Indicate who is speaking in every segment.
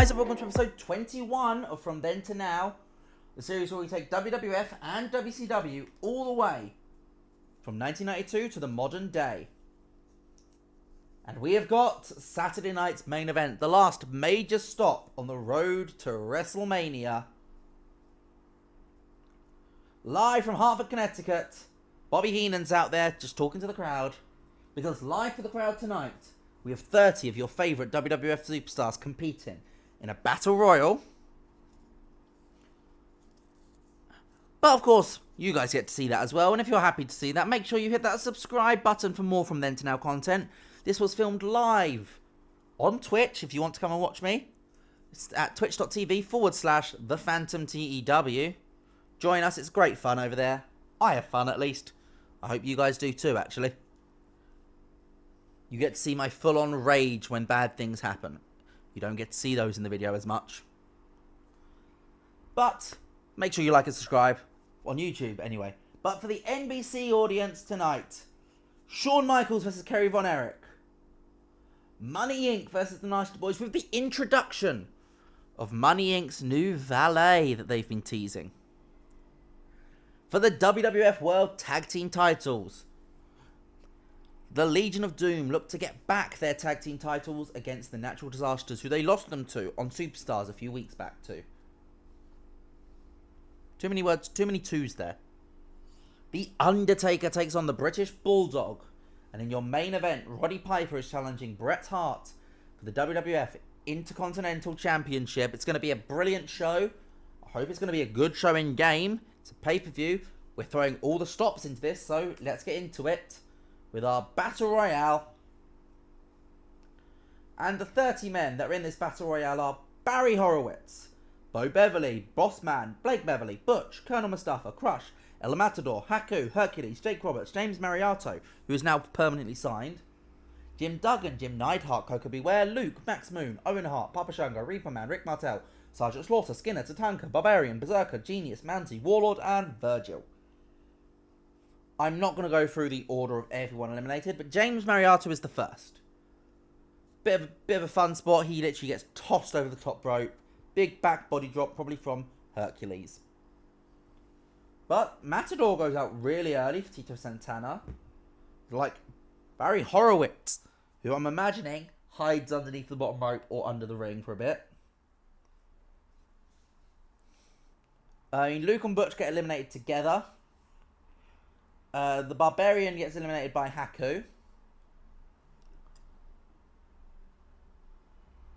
Speaker 1: guys, and welcome to episode 21 of From Then to Now, the series where we take WWF and WCW all the way from 1992 to the modern day. And we have got Saturday night's main event, the last major stop on the road to WrestleMania. Live from Hartford, Connecticut, Bobby Heenan's out there just talking to the crowd, because live for the crowd tonight, we have 30 of your favourite WWF superstars competing in a battle royal. But of course, you guys get to see that as well, and if you're happy to see that, make sure you hit that subscribe button for more From Then to Now content. This was filmed live on Twitch, if you want to come and watch me. It's at twitch.tv/ThePhantomTEW. Join us, it's great fun over there. I have fun, at least. I hope you guys do too, actually. You get to see my full-on rage when bad things happen. You don't get to see those in the video as much. But make sure you like and subscribe. On YouTube, anyway. But for the NBC audience tonight, Shawn Michaels versus Kerry Von Erich. Money Inc. versus the Nasty Boys, with the introduction of Money Inc.'s new valet that they've been teasing. For the WWF World Tag Team titles, the Legion of Doom look to get back their tag team titles against the Natural Disasters, who they lost them to on Superstars a few weeks back too. Too many words, too many twos there. The Undertaker takes on the British Bulldog. And in your main event, Roddy Piper is challenging Bret Hart for the WWF Intercontinental Championship. It's going to be a brilliant show. I hope it's going to be a good show in game. It's a pay-per-view. We're throwing all the stops into this, so let's get into it with our Battle Royale. And the 30 men that are in this Battle Royale are Barry Horowitz, Bo Beverly, Bossman, Blake Beverly, Butch, Colonel Mustafa, Crush, El Matador, Haku, Hercules, Jake Roberts, James Mariotto, who is now permanently signed, Jim Duggan, Jim Neidhart, Coco Beware, Luke, Max Moon, Owen Hart, Papa Shango, Reaper Man, Rick Martel, Sergeant Slaughter, Skinner, Tatanka, Barbarian, Berserker, Genius, Manti, Warlord, and Virgil. I'm not going to go through the order of everyone eliminated, but James Mariotto is the first. Bit of a fun spot. He literally gets tossed over the top rope. Big back body drop, probably from Hercules. But Matador goes out really early for Tito Santana. Like Barry Horowitz, who I'm imagining hides underneath the bottom rope or under the ring for a bit. Luke and Butch get eliminated together. The Barbarian gets eliminated by Haku.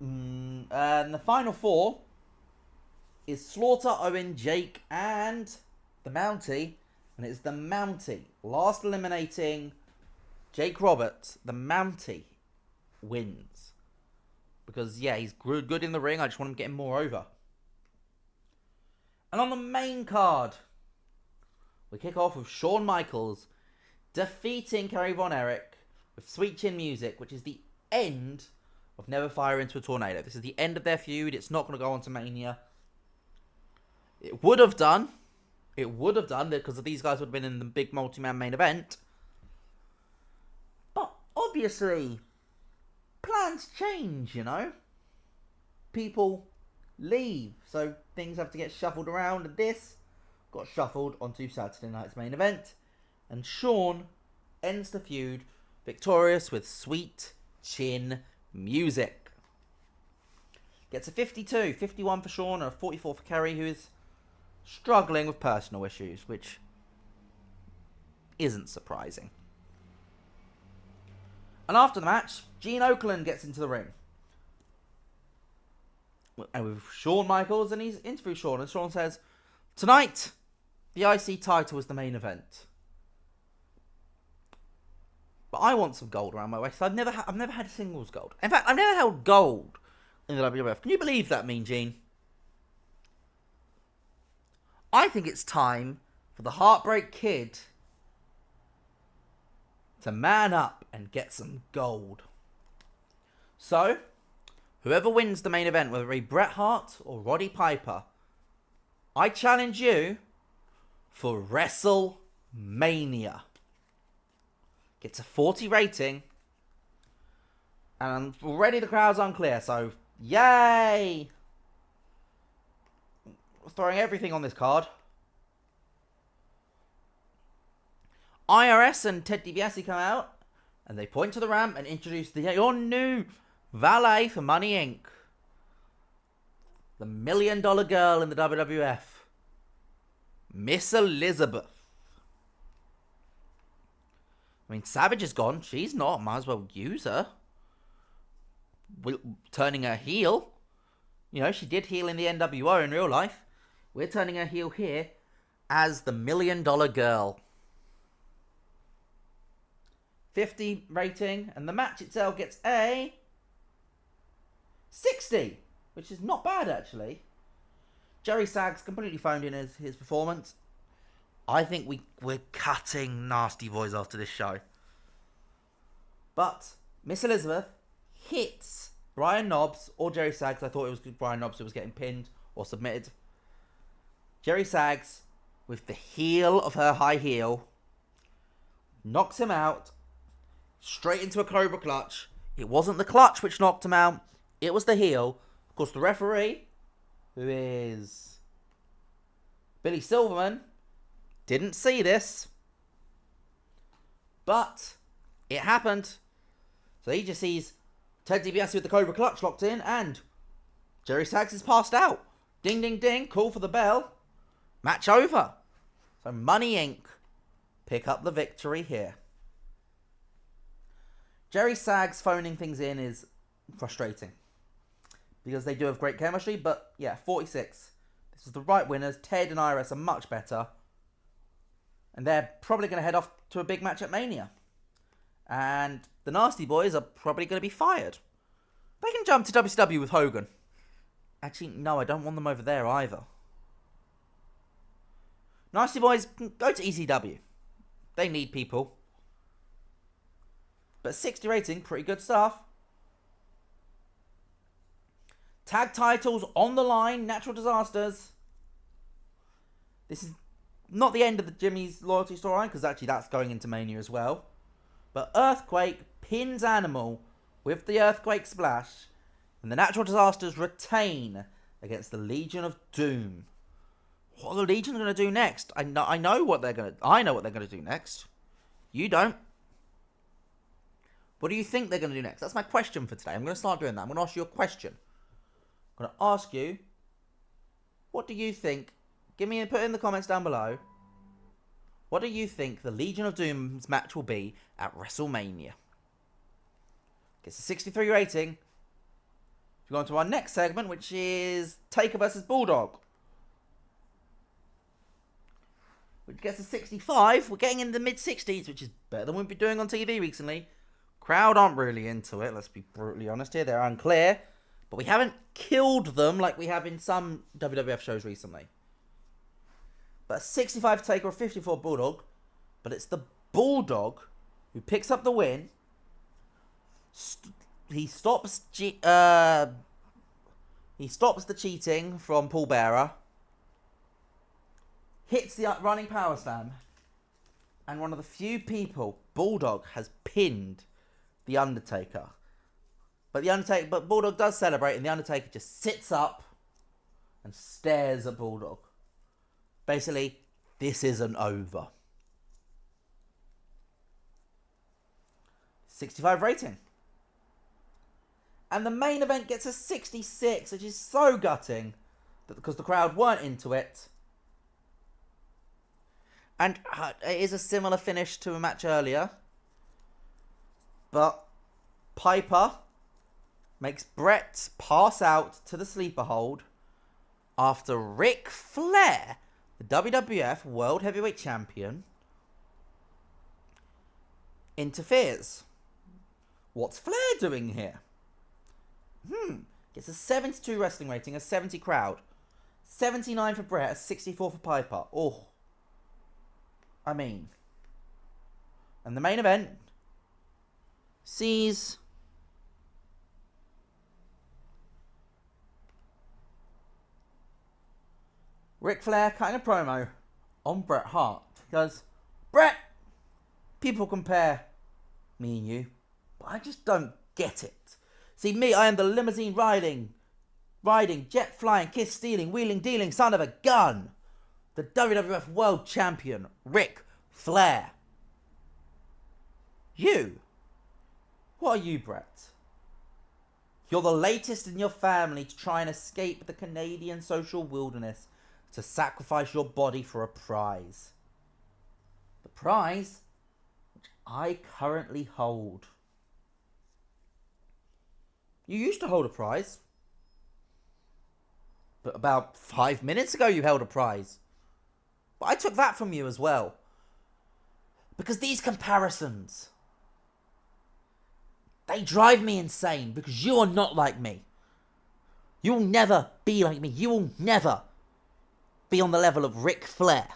Speaker 1: And the final four is Slaughter, Owen, Jake, and the Mountie. And it's the Mountie. Last eliminating Jake Roberts, the Mountie wins. Because, yeah, he's good in the ring. I just want him getting more over. And on the main card, we kick off with Shawn Michaels defeating Kerry Von Erich with Sweet Chin Music, which is the end of Never Fire Into a Tornado. This is the end of their feud. It's not going to go on to Mania. It would have done, because these guys would have been in the big multi-man main event. But obviously, plans change, you know. People leave, so things have to get shuffled around, and this got shuffled onto Saturday night's main event. And Shawn ends the feud victorious with Sweet Chin Music. Gets a 52, 51 for Shawn, and a 44 for Kerry, who is struggling with personal issues, which isn't surprising. And after the match, Gene Okerlund gets into the ring. And with Shawn Michaels, and he's interviewed Shawn, and Shawn says, "Tonight, the IC title is the main event. But I want some gold around my waist. I've never had a singles gold. In fact, I've never held gold in the WWF. Can you believe that, Mean Gene? I think it's time for the Heartbreak Kid to man up and get some gold. So, whoever wins the main event, whether it be Bret Hart or Roddy Piper, I challenge you for WrestleMania. Gets a 40 rating. And already the crowd's unclear, so Yay! Throwing everything on this card. IRS and Ted DiBiase come out, and they point to the ramp and introduce your new valet for Money Inc. The $1 million girl in the WWF. Miss Elizabeth. I mean, Savage is gone. She's not. Might as well use her. Turning her heel. You know, she did heel in the NWO in real life. We're turning her heel here as the $1 million girl. 50 rating, and the match itself gets a 60, which is not bad actually. Jerry Saggs completely phoned in his performance. I think we're cutting Nasty Boys after this show. But Miss Elizabeth hits Brian Knobbs or Jerry Saggs. I thought it was Brian Knobbs who was getting pinned or submitted. Jerry Saggs, with the heel of her high heel, knocks him out straight into a Cobra Clutch. It wasn't the clutch which knocked him out. It was the heel. Of course, the referee, who is Billy Silverman, didn't see this. But it happened. So he just sees Ted DiBiase with the Cobra Clutch locked in, and Jerry Saggs is passed out. Ding, ding, ding. Call for the bell. Match over. So Money Inc. pick up the victory here. Jerry Saggs phoning things in is frustrating, because they do have great chemistry, but yeah, 46. This is the right winners. Ted and Iris are much better. And they're probably going to head off to a big match at Mania. And the Nasty Boys are probably going to be fired. They can jump to WCW with Hogan. Actually, no, I don't want them over there either. Nasty Boys can go to ECW. They need people. But 60 rating, pretty good stuff. Tag titles on the line, Natural Disasters. This is not the end of the Jimmy's loyalty storyline, because actually that's going into Mania as well. But Earthquake pins Animal with the Earthquake Splash, and the Natural Disasters retain against the Legion of Doom. What are the Legion going to do next? I know what they're going to do next. You don't. What do you think they're going to do next? That's my question for today. I'm going to start doing that. I'm going to ask you a question. I'm going to ask you, what do you think? Put it in the comments down below. What do you think the Legion of Doom's match will be at WrestleMania? Gets a 63 rating. We go on to our next segment, which is Taker versus Bulldog, which gets a 65. We're getting in the mid-60s, which is better than we've been doing on TV recently. Crowd aren't really into it, let's be brutally honest here. They're unclear. But we haven't killed them like we have in some WWF shows recently. But a 65 Taker, a 54 Bulldog. But it's the Bulldog who picks up the win. He stops the cheating from Paul Bearer. Hits the running power slam. And one of the few people Bulldog has pinned the Undertaker. But Bulldog does celebrate, and the Undertaker just sits up and stares at Bulldog. Basically, this isn't over. 65 rating. And the main event gets a 66, which is so gutting, because the crowd weren't into it. And it is a similar finish to a match earlier. But Piper makes Bret pass out to the sleeper hold after Ric Flair, the WWF World Heavyweight Champion, interferes. What's Flair doing here? Gets a 72 wrestling rating, a 70 crowd. 79 for Bret, a 64 for Piper. Oh. I mean. And the main event sees Ric Flair cutting a promo on Bret Hart. He goes, Bret, people compare me and you, but I just don't get it. See me, I am the limousine riding, jet flying, kiss stealing, wheeling dealing son of a gun. The WWF World Champion, Ric Flair. You? What are you, Bret? You're the latest in your family to try and escape the Canadian social wilderness to sacrifice your body for a prize. The prize which I currently hold. You used to hold a prize. But about 5 minutes ago you held a prize. But I took that from you as well. Because these comparisons, they drive me insane because you are not like me. You will never be like me. You will never be on the level of Ric Flair.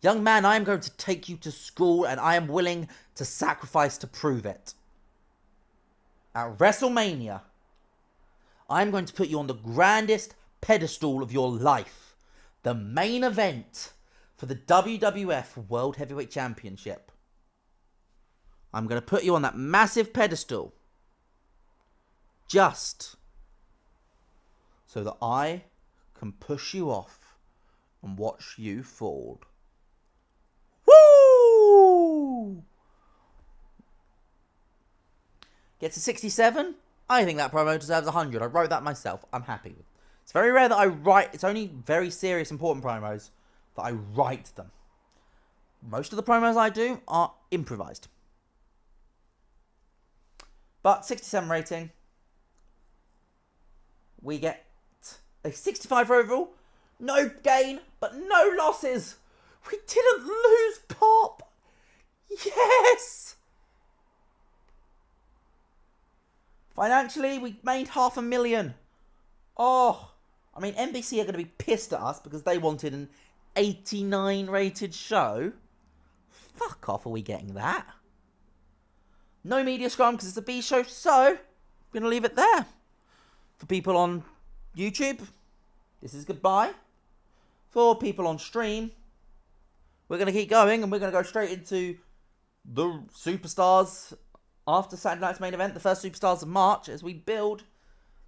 Speaker 1: Young man, I am going to take you to school and I am willing to sacrifice to prove it. At WrestleMania, I am going to put you on the grandest pedestal of your life. The main event for the WWF World Heavyweight Championship. I'm going to put you on that massive pedestal just so that I can push you off and watch you fall. Woo! Get to 67. I think that promo deserves 100. I wrote that myself. I'm happy with it. It's very rare that I write. It's only very serious, important promos that I write them. Most of the promos I do are improvised. But 67 rating. We get a 65 overall. No gain, but no losses. We didn't lose Pop. Yes. Financially, we made $500,000. Oh, I mean, NBC are going to be pissed at us because they wanted an 89 rated show. Fuck off, are we getting that? No media scrum because it's a B show, so I'm going to leave it there. For people on YouTube, this is goodbye. For people on stream, we're going to keep going and we're going to go straight into the superstars after Saturday night's main event, the first superstars of March, as we build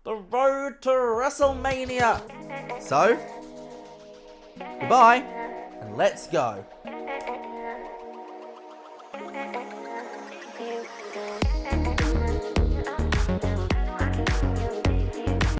Speaker 1: the road to WrestleMania. So, goodbye and let's go.